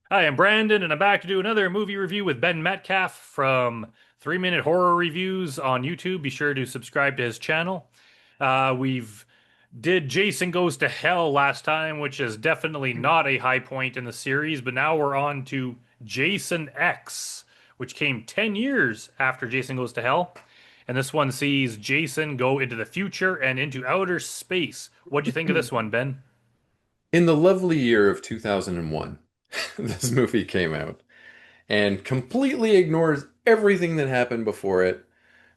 Hi, I'm Brandon, and I'm back to do another movie review with Ben Metcalf from 3 Minute Horror Reviews on YouTube. Be sure to subscribe to his channel. We've did Jason Goes to Hell last time, which is definitely not a high point in the series, but now we're on to Jason X, which came 10 years after Jason Goes to Hell. And this one sees Jason go into the future and into outer space. What'd you think of this one, Ben? In the lovely year of 2001, this movie came out and completely ignores everything that happened before it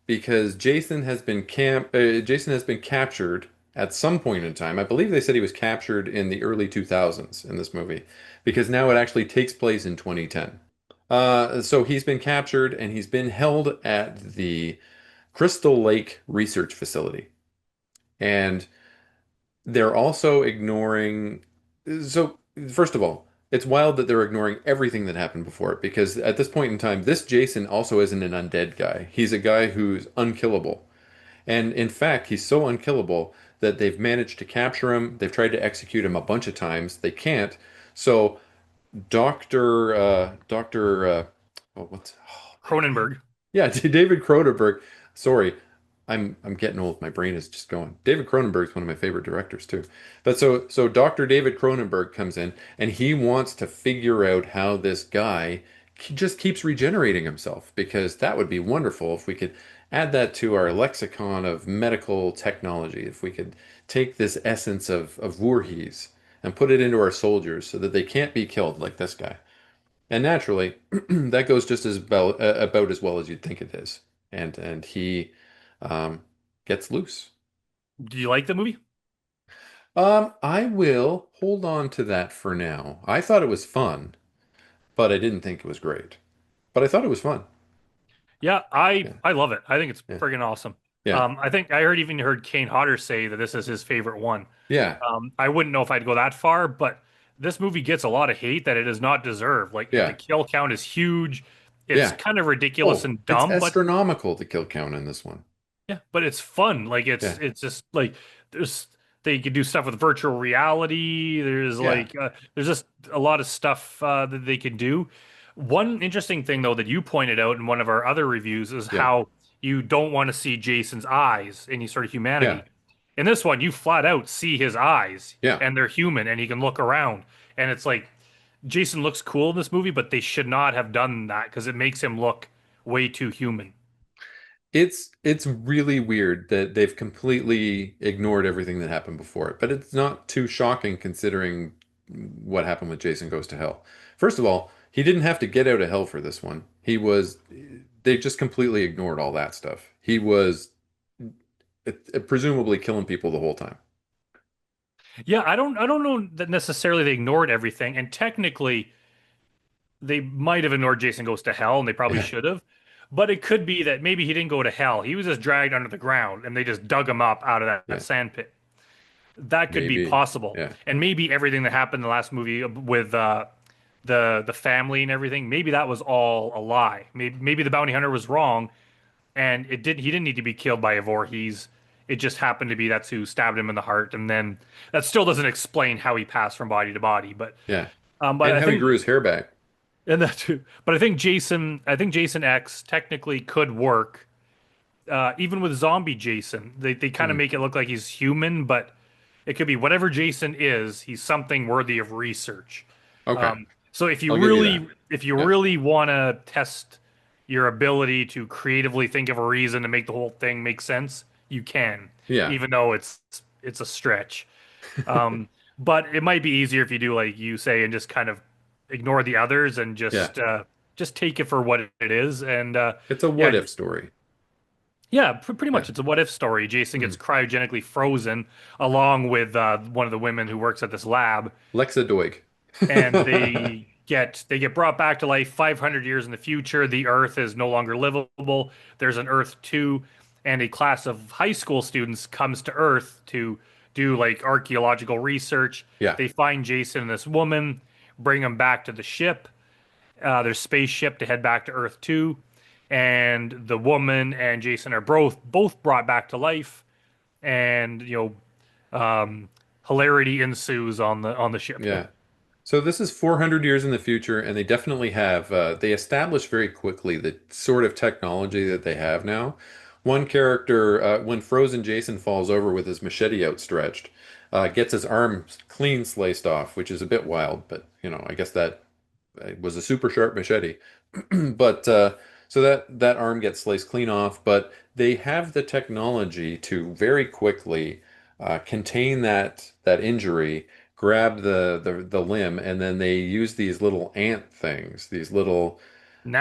because Jason has been captured at some point in time. I believe they said he was captured in the early 2000s in this movie because now it actually takes place in 2010. So he's been captured and he's been held at the Crystal Lake Research Facility. And they're also ignoring. So, first of all, it's wild that they're ignoring everything that happened before it because at this point in time, this Jason also isn't an undead guy. He's a guy who's unkillable. And in fact, he's so unkillable that they've managed to capture him. They've tried to execute him a bunch of times. They can't. So, oh, oh my God. Cronenberg. Yeah, David Cronenberg. Sorry, I'm getting old. My brain is just going. David Cronenberg's one of my favorite directors too. But so Dr. David Cronenberg comes in and he wants to figure out how this guy just keeps regenerating himself because that would be wonderful if we could add that to our lexicon of medical technology. If we could take this essence of Voorhees and put it into our soldiers so that they can't be killed like this guy. And naturally, that goes just about as well as you'd think it is. And he um, gets loose. Do you like the movie? I will hold on to that for now. I thought it was fun, but I didn't think it was great. But I thought it was fun. Yeah, I Yeah, I love it. I think it's yeah, friggin' awesome. yeah, I think I even heard Kane Hodder say that this is his favorite one. yeah, I wouldn't know if I'd go that far, but this movie gets a lot of hate that it does not deserve. Like the yeah, kill count is huge. It's yeah. kind of ridiculous Oh, and it's dumb, but astronomical the kill count in this one. yeah, but it's fun. Like it's Yeah, it's just like there's they can do stuff with virtual reality. yeah, There's just a lot of stuff that they can do. One interesting thing though that you pointed out in one of our other reviews is yeah, how you don't want to see Jason's eyes, any sort of yeah, humanity. In this one, you flat out see his eyes yeah. and they're human and he can look around. And it's like Jason looks cool in this movie, but they should not have done that because it makes him look way too human. It's really weird that they've completely ignored everything that happened before it, but it's not too shocking considering what happened with Jason Goes to Hell. First of all, he didn't have to get out of hell for this one. They just completely ignored all that stuff. He was presumably killing people the whole time. Yeah, I don't know that necessarily they ignored everything, and technically they might have ignored Jason Goes to Hell, and they probably Yeah, should have. But it could be that maybe he didn't go to hell. He was just dragged under the ground, and they just dug him up out of that yeah, sand pit. That could be maybe. possible. Yeah, And maybe everything that happened in the last movie with the family and everything, maybe that was all a lie. Maybe the bounty hunter was wrong, and he didn't need to be killed by a Voorhees. It just happened to be that's who stabbed him in the heart, and then that still doesn't explain how he passed from body to body. yeah. But And I how he think grew his hair back. and that too. But I think Jason X technically could work, even with zombie Jason. They kind of Hmm. make it look like he's human, but it could be whatever Jason is. He's something worthy of research. Okay, So I'll give you that. if you Yeah, really want to test your ability to creatively think of a reason to make the whole thing make sense, you can, yeah, even though it's a stretch. Um, but it might be easier if you do like you say and just kind of ignore the others and yeah. just take it for what it is. And It's a yeah, what if story. yeah, pretty Yeah. much. It's a what if story. Jason Hmm. gets cryogenically frozen along with one of the women who works at this lab, Lexa Doig. and they get brought back to life 500 years in the future. The Earth is no longer livable. There's an Earth 2, and a class of high school students comes to Earth to do like archaeological research. Yeah, They find Jason and this woman, bring them back to the ship, their spaceship to head back to Earth 2, and the woman and Jason are both brought back to life, and hilarity ensues on the ship. yeah. So this is 400 years in the future, and they definitely have they establish very quickly the sort of technology that they have now. One character, when frozen Jason falls over with his machete outstretched, gets his arm clean sliced off, which is a bit wild, but I guess that it was a super sharp machete. But so that arm gets sliced clean off, but they have the technology to very quickly contain that injury, grab the limb, and then they use these little ant things, these little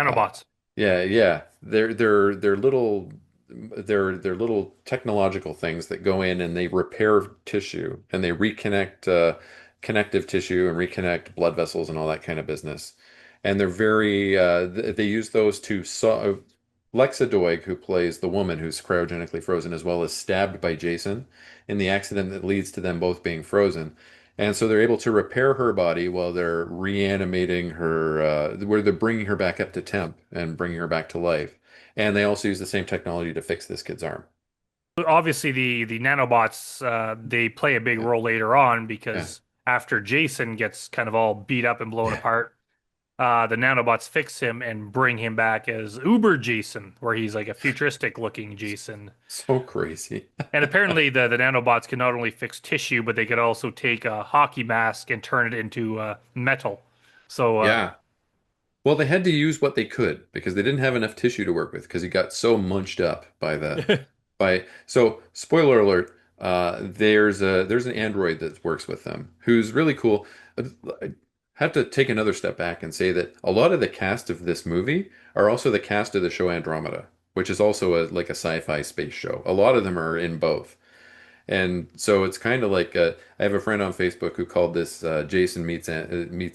uh, Nanobots. yeah. They're little they're little technological things that go in and they repair tissue and they reconnect connective tissue and reconnect blood vessels and all that kind of business. And they're very they use those to saw Lexa Doig, who plays the woman who's cryogenically frozen, as well as stabbed by Jason in the accident that leads to them both being frozen. And so they're able to repair her body while they're reanimating her, where they're bringing her back up to temp and bringing her back to life. And they also use the same technology to fix this kid's arm. Obviously, the nanobots they play a big Yeah, role later on yeah, because after Jason gets kind of all beat up and blown yeah. apart, the nanobots fix him and bring him back as Uber Jason, where he's like a futuristic looking Jason. So crazy. And apparently, the nanobots can not only fix tissue, but they could also take a hockey mask and turn it into metal. So, Yeah. Well, they had to use what they could because they didn't have enough tissue to work with because he got so munched up by the by so spoiler alert, there's an android that works with them who's really cool. I have to take another step back and say that a lot of the cast of this movie are also the cast of the show Andromeda, which is also like a sci-fi space show. A lot of them are in both. And so it's kind of like I have a friend on Facebook who called this Jason meets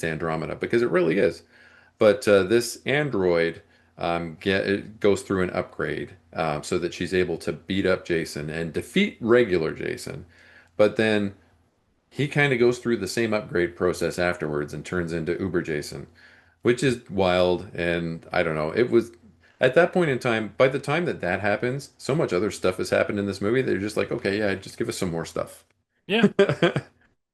Andromeda because it really is. But this android it goes through an upgrade so that she's able to beat up Jason and defeat regular Jason. But then he kind of goes through the same upgrade process afterwards and turns into Uber Jason, which is wild. And I don't know. It was at that point in time, by the time that happens, so much other stuff has happened in this movie. They're just like, okay, yeah, just give us some more stuff. yeah.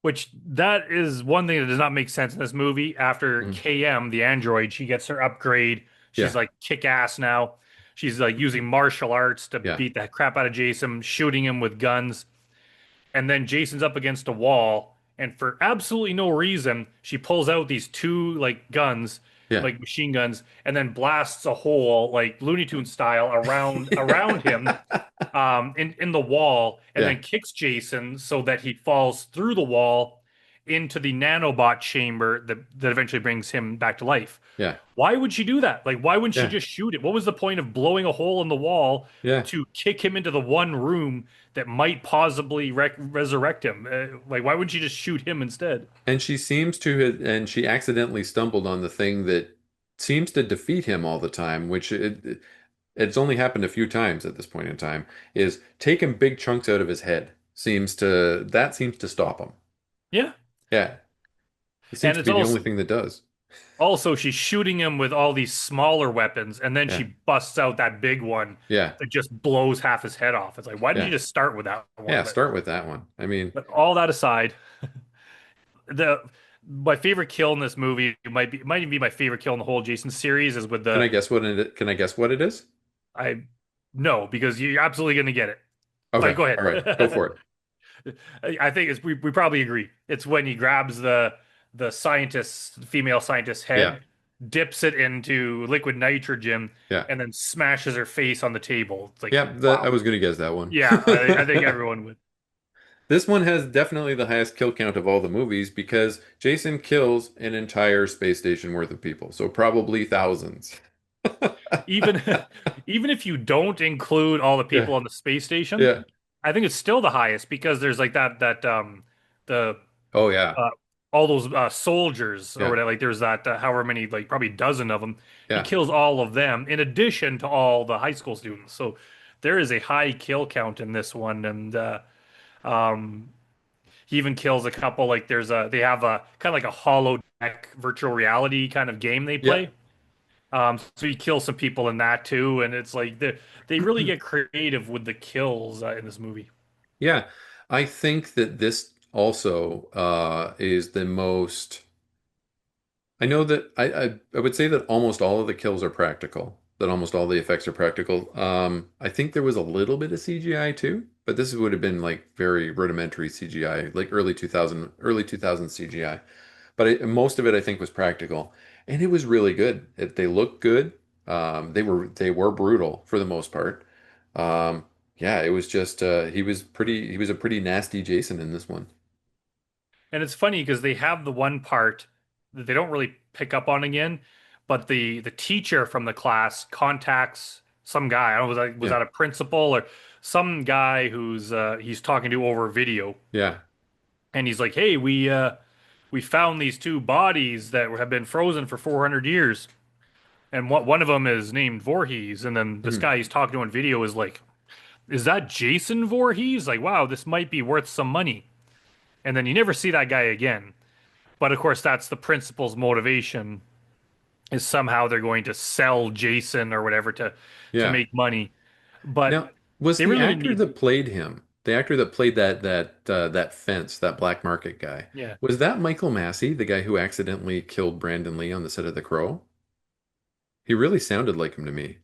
Which that is one thing that does not make sense in this movie. After Mhm. KM, the android, she gets her upgrade. She's Yeah, like kick ass now. She's like using martial arts to yeah, beat the crap out of Jason, shooting him with guns. And then Jason's up against a wall, and for absolutely no reason, she pulls out these two like guns, yeah. like machine guns, and then blasts a hole like Looney Tunes style around him in the wall, and Yeah, then kicks Jason so that he falls through the wall into the nanobot chamber that eventually brings him back to life. yeah, Why would she do that? Like, why wouldn't she yeah, just shoot it? What was the point of blowing a hole in the wall yeah. to kick him into the one room that might possibly resurrect him? Like, why wouldn't she just shoot him instead? And she seems to have, and she accidentally stumbled on the thing that seems to defeat him all the time, which it's only happened a few times at this point in time, is taking big chunks out of his head. Seems to stop him. Yeah. Yeah, it seems And to it's be the only also thing that does. she's shooting him with all these smaller weapons, and then Yeah, she busts out that big one yeah, that just blows half his head off. It's like, why didn't you yeah, just start with that one? yeah. Start with that one. I mean, But all that aside, the my favorite kill in this movie might even be my favorite kill in the whole Jason series is with can I the guess what it? Can I guess what it is? I no, because you're absolutely gonna get it. Like, Okay, go all right, go ahead. for it. I think we probably agree. It's when he grabs the female scientist's Yeah, head, dips it into liquid nitrogen, yeah, and then smashes her face on the table. It's like, yeah. I wow. was gonna guess that one. Yeah, I think everyone would. This one has definitely the highest kill count of all the movies because Jason kills an entire space station worth of people, so probably thousands. Even even if you don't include all the Yeah, people on the space station, yeah. I think it's still the highest because there's like that the Oh yeah, uh all those soldiers or yeah, whatever, like there's that however many, like probably a dozen of them. He yeah, kills all of them in addition to all the high school students. So there is a high kill count in this one, and um he even kills a couple. Like they have a kind of like a holodeck virtual reality kind of game they yeah. play. So he kills some people in that too, and it's like they really get creative with the kills in this movie. Yeah. I think that this also is the most. I know that I would say that almost all of the kills are practical, that almost all the effects are practical. I think there was a little bit of CGI too, but this would have been like very rudimentary CGI, like early 2000 CGI. But most of it I think was practical, and it was really good. They looked good. They were brutal for the most part. Um, yeah, it was just he was a pretty nasty Jason in this one. And it's funny because they have the one part that they don't really pick up on again, but the teacher from the class contacts some guy. I don't know, was Yeah, that a principal or some guy who's he's talking to over video, yeah. and he's like, "Hey, we found these two bodies that have been frozen for 400 years, and one of them is named Voorhees." And then this Mhm. guy he's talking to on video is like, "Is that Jason Voorhees? Like, wow, this might be worth some money." And then you never see that guy again. But of course, that's the principal's motivation is somehow they're going to sell Jason or whatever to Yeah. make money. But Now, was they the really didn't actor need. that played him, the actor that played that fence, that black market guy, Yeah, was that Michael Massey, the guy who accidentally killed Brandon Lee on the set of The Crow? He really sounded like him to me.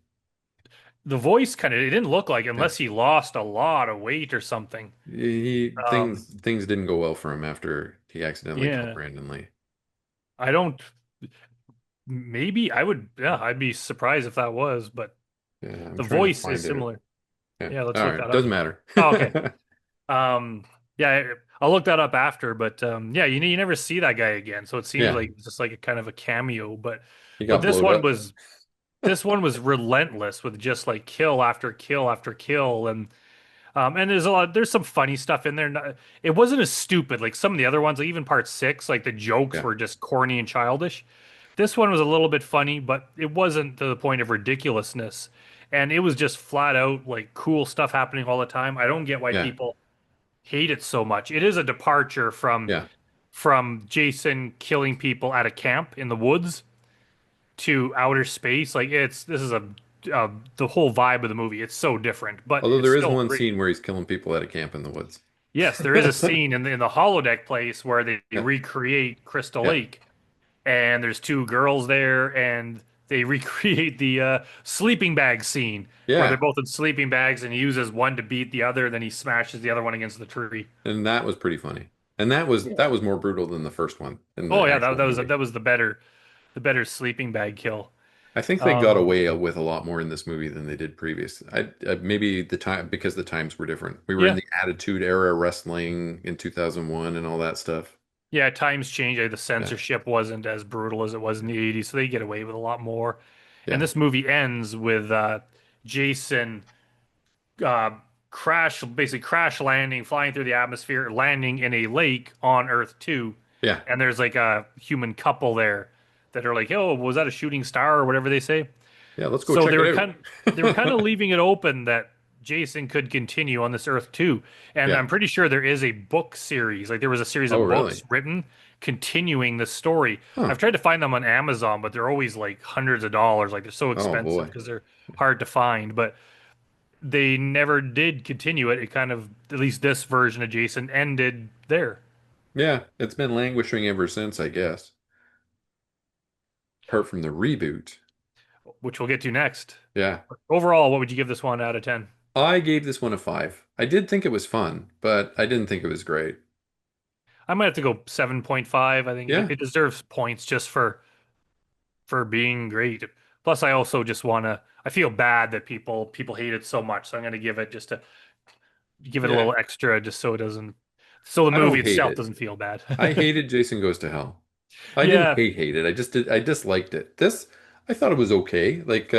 the voice kind of it didn't look like Yeah. unless he lost a lot of weight or something. He Um, things didn't go well for him after he accidentally killed yeah, Brandon Lee. I don't. Maybe I would. Yeah, I'd be surprised if that was, but Yeah, I'm the trying to voice is find it. similar. Yeah. Yeah, let's All look right, that up. doesn't matter. Oh, okay. Um, yeah, I'll look that up after, but yeah, you never see that guy again, so it seems Yeah, like it's just like a kind of a cameo. he But got blowed up. this one was relentless with just like kill after kill after kill, and there's some funny stuff in there. It wasn't as stupid like some of the other ones, like even part six, like the jokes Yeah, were just corny and childish. This one was a little bit funny, but it wasn't to the point of ridiculousness. And it was just flat out like cool stuff happening all the time. I don't get why yeah, people hate it so much. It is a departure yeah. from Jason killing people at a camp in the woods to outer space. Like this is a the whole vibe of the movie. It's so different, but Although it's there is still one great. scene where he's killing people at a camp in the woods. Yes, there is a scene in the holodeck place where they Yeah, recreate Crystal yeah, Lake, and there's two girls there, and they recreate the sleeping bag scene where they're yeah. both in sleeping bags, and he uses one to beat the other, then he smashes the other one against the tree. And that was pretty funny. And Yeah. that was more brutal than the first one in Oh the yeah, actual movie. that was the better sleeping bag kill. I think they got Um, away with a lot more in this movie than they did previous. Maybe the time because the times were different. We were in yeah, the Attitude Era wrestling in 2001 and all that stuff. yeah. Times change. The Yeah, censorship wasn't as brutal as it was in the '80s, so they get away with a lot more. And yeah, this movie ends with Jason uh, basically crash landing, flying through the atmosphere, landing in a lake on Earth too. yeah, And there's like a human couple there that are like, "Oh, was that a shooting star or whatever they say?" yeah. Let's go So check it they were kind out. of leaving it open that Jason could continue on this Earth too. And Yeah. I'm pretty sure there is a book series. Like there was a series Oh, of books really? written continuing the story. Huh. I've tried to find them on Amazon, but they're always like hundreds of dollars. Like they're so Oh expensive boy. because they're hard to find. But they never did continue it. It kind of, at least this version of Jason ended there, Yeah, it's been languishing ever since, I guess. Apart from the reboot. which we'll get to next. Yeah. Overall, what would you give this one out of 10? I gave this one a 5. I did think it was fun, but I didn't think it was great. I might have to go 7.5. I think Yeah. it deserves points just for being great. Plus, I also just want to. I feel bad that people hate it so much, so I'm going to give it just to give it a Yeah. little extra, just so it doesn't, so the I movie don't hate itself it. doesn't feel bad. I hated Jason Goes to Hell. I didn't Yeah, hate it. I disliked it. This I thought it was okay. Like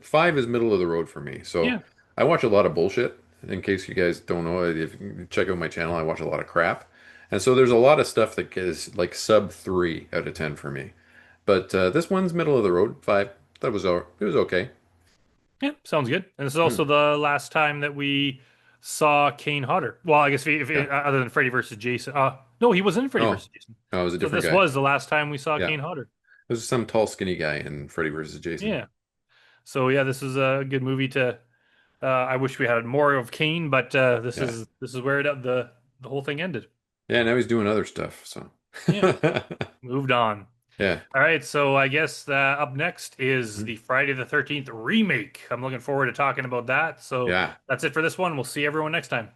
5 is middle of the road for me. So yeah, I watch a lot of bullshit. In case you guys don't know, if you check out my channel, I watch a lot of crap. And so there's a lot of stuff that is like sub 3 out of 10 for me. But this one's middle of the road, 5. It was okay. yeah. Sounds good. And this is Hmm. also the last time that we saw Kane Hodder. Well, I guess Yeah. other than Freddy versus Jason. No, he was in Freddy Oh, versus Jason. no, it was a So different this guy. was the last time we saw Yeah. Kane Hodder. It was some tall, skinny guy in Freddy vs. Jason. Yeah. So yeah, this is a good movie to. I wish we had more of Kane, but Yeah. this is where the whole thing ended. Yeah, now he's doing other stuff, so. Yeah, moved on. Yeah. All right, so I guess up next is Mhm. the Friday the 13th remake. I'm looking forward to talking about that. So Yeah. that's it for this one. We'll see everyone next time.